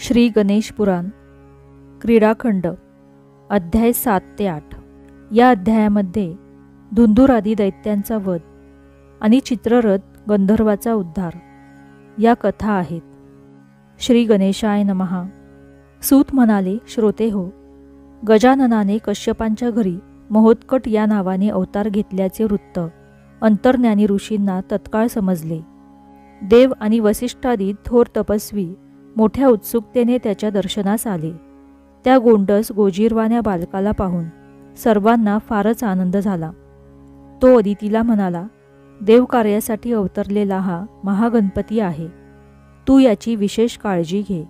श्री गणेश पुराण क्रीडाखंड अध्याय 7 ते 8। या अध्यायामध्ये धुंधुर आदी दैत्यांचा वध आणि चित्ररथ गंधर्वाचा उद्धार या कथा आहेत। श्री गणेशाय नमः। सूत म्हणाले, श्रोते हो, गजाननाने कश्यपांच्या घरी महोत्कट या नावाने अवतार घेतल्याचे वृत्त अंतर्ज्ञानी ऋषींना तत्काळ समजले। देव आणि वसिष्ठादी थोर तपस्वी मोठ्या उत्सुकतेने त्याच्या दर्शनास आले। त्या गोंडस गोजीरवाण्या बालकाला पाहून सर्वांना फारच आनंद झाला। तो अदितीला म्हणाला, देवकार्यासाठी अवतरलेला हा महागणपती आहे। तू याची विशेष काळजी घे,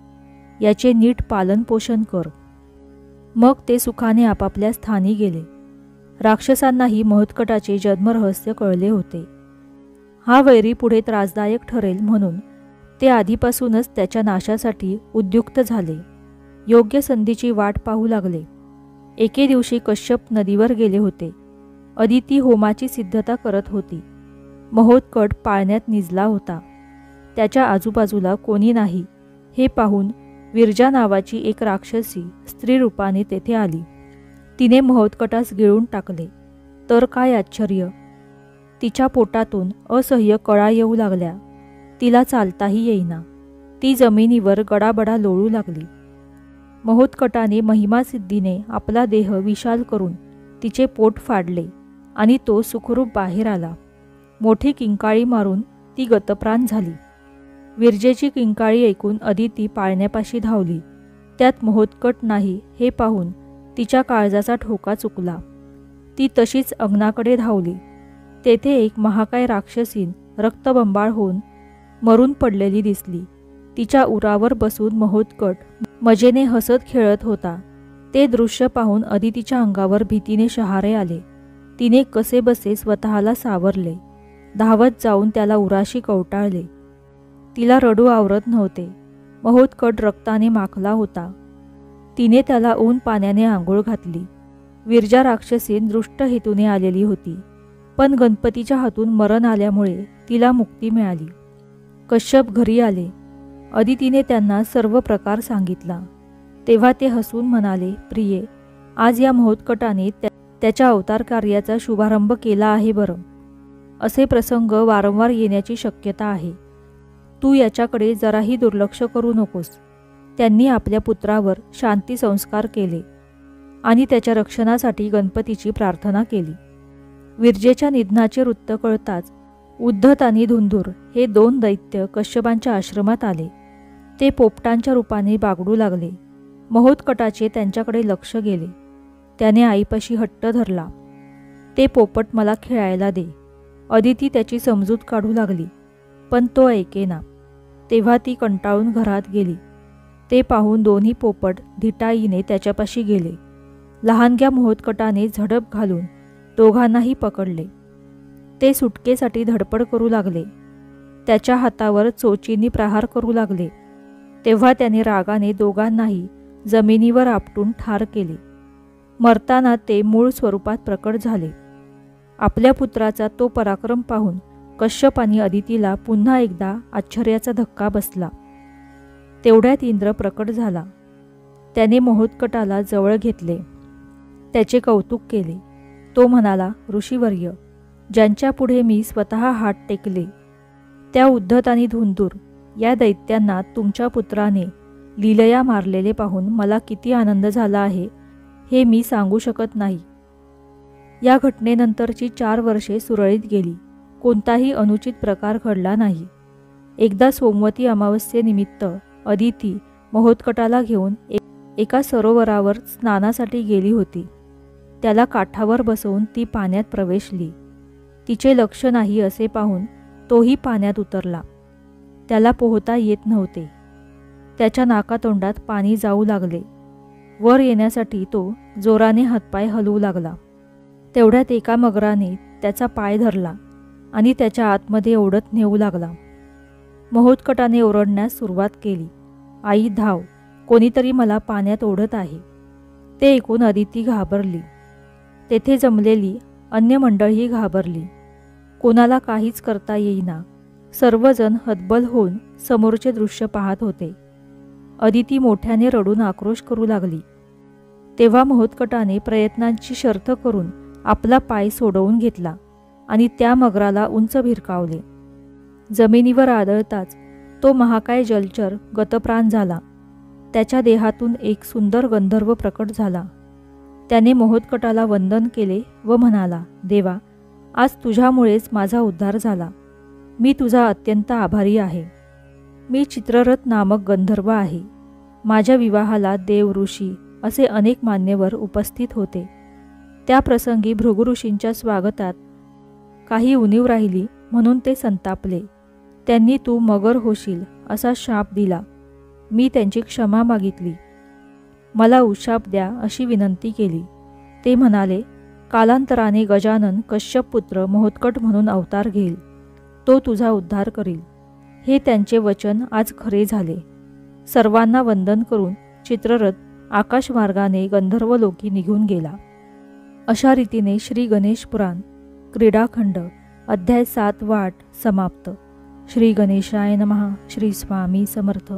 याचे नीट पालन पोषण कर। मग ते सुखाने आपापल्या स्थानी गेले। राक्षसांनाही महोत्कटाचे जन्मरहस्य कळले होते। हा वैरी पुढे त्रासदायक ठरेल म्हणून ते आधीपासूनच त्याच्या नाशासाठी उद्युक्त झाले। योग्य संधीची वाट पाहू लागले। एके दिवशी कश्यप नदीवर गेले होते। अदिती होमाची सिद्धता करत होती। महोत्कट पाळण्यात निजला होता। त्याच्या आजूबाजूला कोणी नाही हे पाहून विरजा नावाची एक राक्षसी स्त्री रूपाने तेथे आली। तिने महोत्कटास गिळून टाकले तर काय आश्चर्य, तिच्या पोटातून असह्य कळा येऊ लागल्या। तिला चालताही येईना। ती जमिनीवर गडाबडा लोळू लागली। महोत्कटाने महिमासिद्धीने आपला देह विशाल करून तिचे पोट फाडले आणि तो सुखरूप बाहेर आला। मोठी किंकाळी मारून ती गतप्राण झाली। विरजेची किंकाळी ऐकून अदिती पाळण्यापाशी धावली। त्यात महोत्कट नाही हे पाहून तिच्या काळजाचा ठोका चुकला। ती तशीच अग्नाकडे धावली। तेथे एक महाकाय राक्षसीन रक्तबंबाळ होऊन मरून पडलेली दिसली। तिच्या उरावर बसून महोत्कट मजेने हसत खेळत होता। ते दृश्य पाहून अदितीच्या अंगावर भीतीने शहारे आले। तिने कसेबसे स्वतःला सावरले। धावत जाऊन त्याला उराशी कवटाळले। तिला रडू आवरत नव्हते। महोत्कट रक्ताने माखला होता। तिने त्याला ऊन पाण्याने आंघोळ घातली। विरजा राक्षसीन दृष्ट हेतूने आलेली होती, पण गणपतीच्या हातून मरण आल्यामुळे तिला मुक्ती मिळाली। कश्यप घरी आले। अदितीने त्यांना सर्व प्रकार सांगितला। तेव्हा ते हसून म्हणाले, प्रिये, आज या महोत्कटाने त्याच्या अवतार कार्याचा शुभारंभ केला आहे बरं। असे प्रसंग वारंवार येण्याची शक्यता आहे। तू याच्याकडे जराही दुर्लक्ष करू नकोस। त्यांनी आपल्या पुत्रावर शांती संस्कार केले आणि त्याच्या रक्षणासाठी गणपतीची प्रार्थना केली। विरजेच्या निधनाचे वृत्त कळताच उद्धत आणि धुंधुर हे दोन दैत्य कश्यपांच्या आश्रमात आले। ते पोपटांच्या रूपाने बागडू लागले। महोत्कटाचे त्यांच्याकडे लक्ष गेले। त्याने आईपाशी हट्ट धरला, ते पोपट मला खेळायला दे। अदिती त्याची समजूत काढू लागली, पण तो ऐकेना। तेव्हा ती कंटाळून घरात गेली। ते पाहून दोन्ही पोपट धिटाईने त्याच्यापाशी गेले। लहानग्या महोत्कटाने झडप घालून दोघांनाही पकडले। ते सुटकेसाठी धडपड करू लागले। त्याच्या हातावर चोचींनी प्रहार करू लागले। तेव्हा त्याने रागाने दोघांनाही जमिनीवर आपटून ठार केले। मरताना ते मूळ स्वरूपात प्रकट झाले। आपल्या पुत्राचा तो पराक्रम पाहून कश्यप आणि अदितीला पुन्हा एकदा आश्चर्याचा धक्का बसला। तेवढ्यात इंद्र प्रकट झाला। त्याने महोत्कटाला जवळ घेतले, त्याचे कौतुक केले। तो म्हणाला, ऋषीवर्य, ज्यांच्या पुढे मी स्वतः हात टेकले त्या उद्धत आणि धुंधुर या दैत्यांना तुमच्या पुत्राने लीलया मारलेले पाहून मला किती आनंद झाला आहे हे मी सांगू शकत नाही। या घटनेनंतरची 4 वर्षे सुरळीत गेली। कोणताही अनुचित प्रकार घडला नाही। एकदा सोमवती अमावस्येनिमित्त अदिती महोत्कटाला घेऊन एका सरोवरावर स्नानासाठी गेली होती। त्याला काठावर बसवून ती पाण्यात प्रवेशली। तिचे लक्ष नाही असे पाहून तोही पाण्यात उतरला। त्याला पोहता येत नव्हते। त्याच्या नाकातोंडात पाणी जाऊ लागले। वर येण्यासाठी तो जोराने हातपाय हलवू लागला। तेवढ्यात एका मगराने त्याचा पाय धरला आणि त्याच्या आतमध्ये ओढत नेऊ लागला। महोत्कटाने ओरडण्यास सुरुवात केली, आई धाव, कोणीतरी मला पाण्यात ओढत आहे। ते ऐकून अदिती घाबरली। तेथे जमलेली अन्य मंडळी घाबरली। कोणाला काहीच करता येईना। सर्वजण हतबल होऊन समोरचे दृश्य पाहत होते। अदिती मोठ्याने रडून आक्रोश करू लागली. तेव्हा महोत्कटाने प्रयत्नांची शर्थ करून आपला पाय सोडवून घेतला आणि त्या मगराला उंच भिरकावले. जमिनीवर आदळताच तो महाकाय जलचर गतप्राण झाला. त्याच्या देहातून एक सुंदर गंधर्व प्रकट झाला. त्याने महोत्कटाला वंदन केले व म्हणाला, देवा, आज तुझ्यामुळेच माझा उद्धार झाला. मी तुझा अत्यंत आभारी आहे. मी चित्ररथ नामक गंधर्व आहे. माझ्या विवाहाला देव, ऋषी असे अनेक मान्यवर उपस्थित होते. त्या प्रसंगी भृगुऋषींच्या स्वागतात काही उणीव राहिली म्हणून ते संतापले. त्यांनी तू मगर होशील असा शाप दिला. मी त्यांची क्षमा मागितली. मला उशाप द्या अशी विनंती केली. ते म्हणाले, कालांतराने गजानन कश्यप पुत्र महोत्कट म्हणून अवतार घेईल. तो तुझा उद्धार करील. हे त्यांचे वचन आज खरे झाले. सर्वांना वंदन करून चित्ररथ आकाशमार्गाने गंधर्वलोकी निघून गेला. अशा रीतीने श्री गणेश पुराण क्रीडाखंड अध्याय 7 व 8 समाप्त. श्री गणेशाय नमः. श्री स्वामी समर्थ.